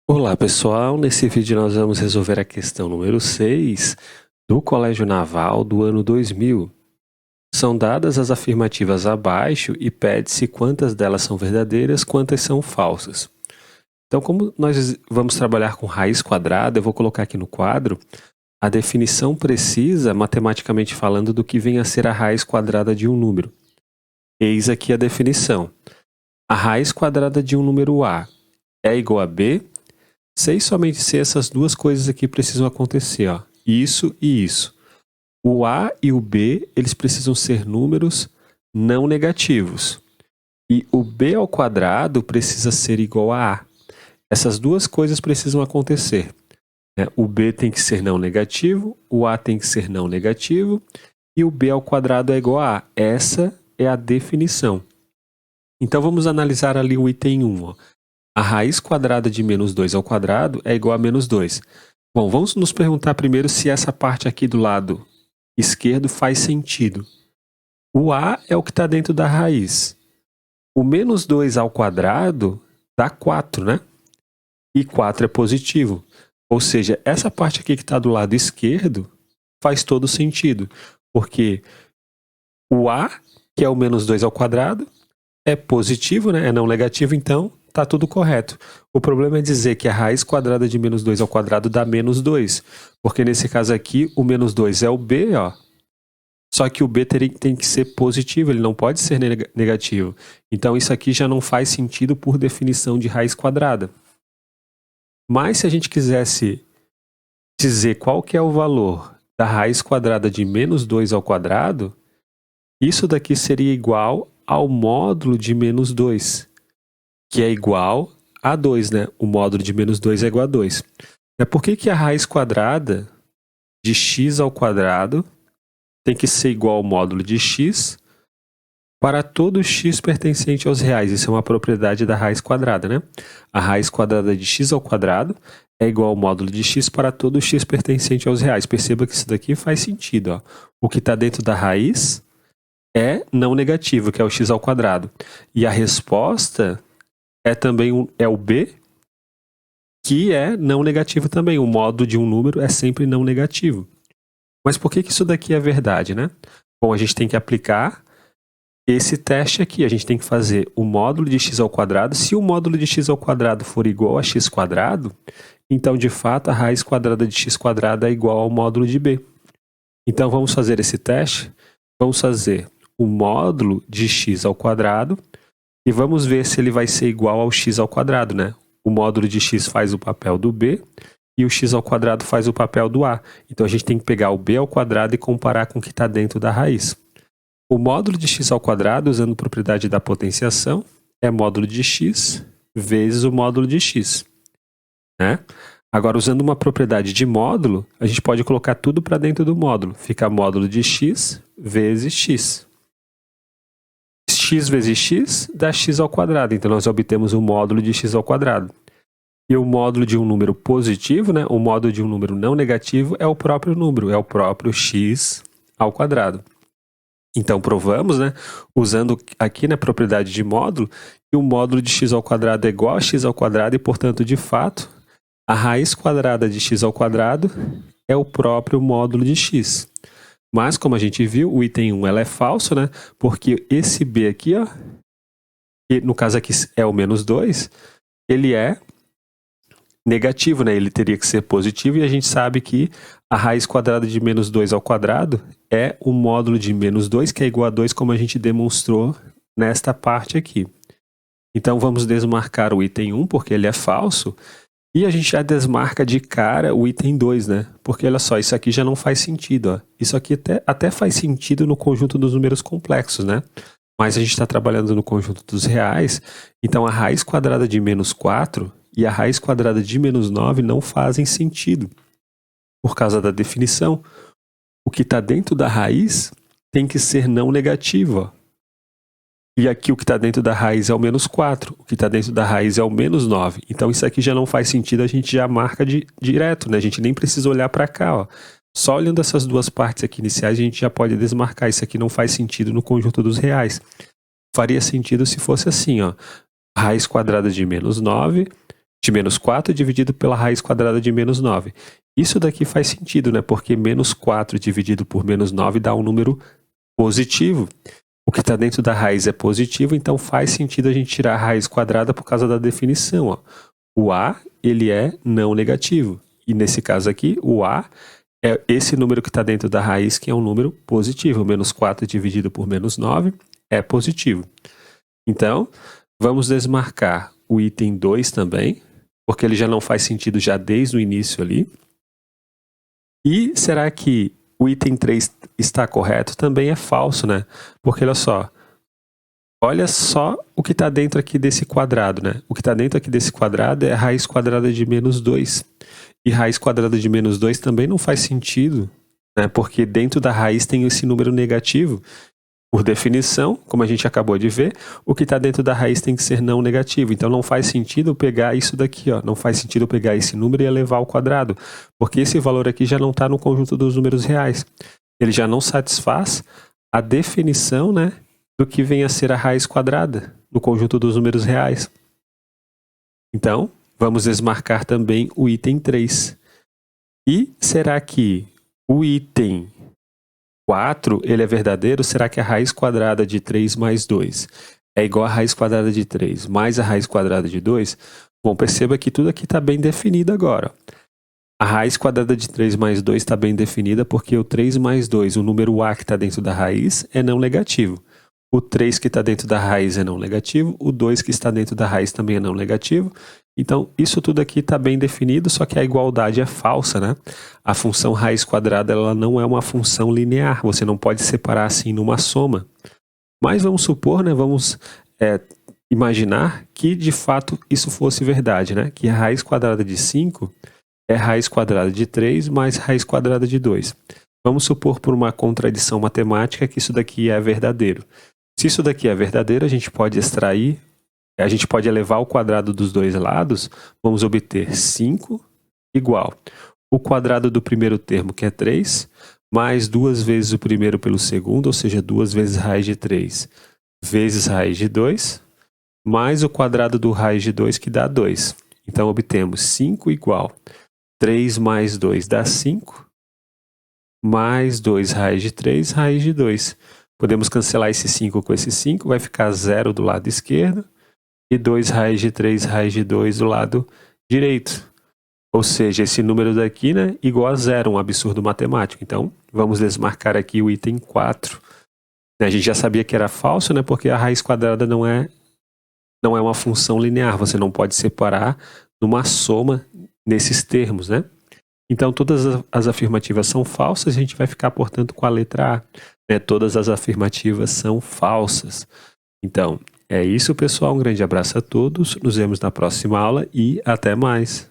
Olá pessoal, nesse vídeo nós vamos resolver a questão número 6 do Colégio Naval do ano 2000. São dadas as afirmativas abaixo e pede-se quantas delas são verdadeiras, quantas são falsas. Então, como nós vamos trabalhar com raiz quadrada, eu vou colocar aqui no quadro a definição precisa, matematicamente falando, do que vem a ser a raiz quadrada de um número. Eis aqui a definição. A raiz quadrada de um número A é igual a B, se e somente se essas duas coisas aqui precisam acontecer, ó, isso e isso. O A e o B, eles precisam ser números não negativos. E o B ao quadrado precisa ser igual a A. Essas duas coisas precisam acontecer, né? O B tem que ser não negativo, o A tem que ser não negativo, e o B ao quadrado é igual a A. Essa é a definição. Então vamos analisar ali o item 1, ó. A raiz quadrada de menos 2 ao quadrado é igual a menos 2. Bom, vamos nos perguntar primeiro se essa parte aqui do lado esquerdo faz sentido. O A é o que está dentro da raiz. O menos 2 ao quadrado dá 4, né? E 4 é positivo. Ou seja, essa parte aqui que está do lado esquerdo faz todo sentido. Porque o A, que é o menos 2 ao quadrado, é positivo, né? É não negativo, então está tudo correto. O problema é dizer que a raiz quadrada de menos 2 ao quadrado dá menos 2. Porque nesse caso aqui, o menos 2 é o B, ó. Só que o B tem que ser positivo, ele não pode ser negativo. Então isso aqui já não faz sentido por definição de raiz quadrada. Mas se a gente quisesse dizer qual que é o valor da raiz quadrada de menos 2 ao quadrado, isso daqui seria igual ao módulo de menos 2. Que é igual a 2, né? O módulo de menos 2 é igual a 2. Por que a raiz quadrada de x ao quadrado tem que ser igual ao módulo de x para todo x pertencente aos reais? Isso é uma propriedade da raiz quadrada, né? A raiz quadrada de x ao quadrado é igual ao módulo de x para todo x pertencente aos reais. Perceba que isso daqui faz sentido, ó. O que está dentro da raiz é não negativo, que é o x ao quadrado. E a resposta é também o B, que é não negativo também. O módulo de um número é sempre não negativo. Mas por que isso daqui é verdade, né? Bom, a gente tem que aplicar esse teste aqui. A gente tem que fazer o módulo de x ao quadrado. Se o módulo de x ao quadrado for igual a x quadrado, então, de fato, a raiz quadrada de x quadrado é igual ao módulo de B. Então, vamos fazer esse teste. Vamos fazer o módulo de x ao quadrado e vamos ver se ele vai ser igual ao x ao quadrado, né? O módulo de x faz o papel do B e o x ao quadrado faz o papel do A. Então, a gente tem que pegar o B ao quadrado e comparar com o que está dentro da raiz. O módulo de x ao quadrado, usando a propriedade da potenciação, é módulo de x vezes o módulo de x, né? Agora, usando uma propriedade de módulo, a gente pode colocar tudo para dentro do módulo. Fica módulo de x vezes x. X vezes x dá x ao quadrado. Então, nós obtemos o módulo de x ao quadrado. E o módulo de um número positivo, né? O módulo de um número não negativo é o próprio número, é o próprio x ao quadrado. Então, provamos, né? Usando aqui na propriedade de módulo, que o módulo de x ao quadrado é igual a x ao quadrado e, portanto, de fato, a raiz quadrada de x ao quadrado é o próprio módulo de x. Mas, como a gente viu, o item 1 ela é falso, né? Porque esse B aqui, ó, que no caso aqui é o menos 2, ele é negativo, né? Ele teria que ser positivo e a gente sabe que a raiz quadrada de menos 2 ao quadrado é o módulo de menos 2, que é igual a 2, como a gente demonstrou nesta parte aqui. Então, vamos desmarcar o item 1, porque ele é falso. E a gente já desmarca de cara o item 2, né? Porque olha só, isso aqui já não faz sentido, ó. Isso aqui até faz sentido no conjunto dos números complexos, né? Mas a gente está trabalhando no conjunto dos reais, então a raiz quadrada de menos 4 e a raiz quadrada de menos 9 não fazem sentido. Por causa da definição, o que está dentro da raiz tem que ser não negativo, ó. E aqui o que está dentro da raiz é o menos 4, o que está dentro da raiz é o menos 9. Então isso aqui já não faz sentido, a gente já marca direto, né? A gente nem precisa olhar para cá, ó. Só olhando essas duas partes aqui iniciais, a gente já pode desmarcar. Isso aqui não faz sentido no conjunto dos reais. Faria sentido se fosse assim, ó. Raiz quadrada de menos 9 de menos 4 dividido pela raiz quadrada de menos 9. Isso daqui faz sentido, né? Porque menos 4 dividido por menos 9 dá um número positivo. O que está dentro da raiz é positivo, então faz sentido a gente tirar a raiz quadrada por causa da definição. Ó. O A, ele é não negativo. E nesse caso aqui, o A é esse número que está dentro da raiz, que é um número positivo. Menos 4 dividido por menos 9 é positivo. Então, vamos desmarcar o item 2 também, porque ele já não faz sentido já desde o início ali. E será que o item 3 está correto? Também é falso, né? Porque olha só o que está dentro aqui desse quadrado, né? O que está dentro aqui desse quadrado é a raiz quadrada de menos 2. E raiz quadrada de menos 2 também não faz sentido, né? Porque dentro da raiz tem esse número negativo. Por definição, como a gente acabou de ver, o que está dentro da raiz tem que ser não negativo. Então não faz sentido eu pegar isso daqui, ó. Não faz sentido eu pegar esse número e elevar ao quadrado, porque esse valor aqui já não está no conjunto dos números reais. Ele já não satisfaz a definição, né, do que vem a ser a raiz quadrada no conjunto dos números reais. Então, vamos desmarcar também o item 3. E será que o item 4, ele é verdadeiro? Será que a raiz quadrada de 3 mais 2 é igual a raiz quadrada de 3 mais a raiz quadrada de 2? Bom, perceba que tudo aqui está bem definido agora. A raiz quadrada de 3 mais 2 está bem definida porque o 3 mais 2, o número A que está dentro da raiz, é não negativo. O 3 que está dentro da raiz é não negativo, o 2 que está dentro da raiz também é não negativo. Então, isso tudo aqui está bem definido, só que a igualdade é falsa, né? A função raiz quadrada ela não é uma função linear, você não pode separar assim numa soma. Mas vamos supor, né? Vamos imaginar que de fato isso fosse verdade, né? Que a raiz quadrada de 5 é raiz quadrada de 3 mais raiz quadrada de 2. Vamos supor por uma contradição matemática que isso daqui é verdadeiro. Se isso daqui é verdadeiro, a gente pode extrair, a gente pode elevar ao quadrado dos dois lados, vamos obter 5 igual o quadrado do primeiro termo, que é 3, mais 2 vezes o primeiro pelo segundo, ou seja, 2 vezes raiz de 3, vezes raiz de 2, mais o quadrado do raiz de 2, que dá 2. Então, obtemos 5 igual 3 mais 2 dá 5, mais 2 raiz de 3, raiz de 2. Podemos cancelar esse 5 com esse 5, vai ficar 0 do lado esquerdo, e 2 raiz de 3, raiz de 2 do lado direito. Ou seja, esse número daqui, né, igual a 0, um absurdo matemático. Então, vamos desmarcar aqui o item 4. A gente já sabia que era falso, né, porque a raiz quadrada não é uma função linear. Você não pode separar numa soma nesses termos, né? Então, todas as afirmativas são falsas, a gente vai ficar, portanto, com a letra A. Né? Todas as afirmativas são falsas. Então, é isso, pessoal. Um grande abraço a todos. Nos vemos na próxima aula e até mais.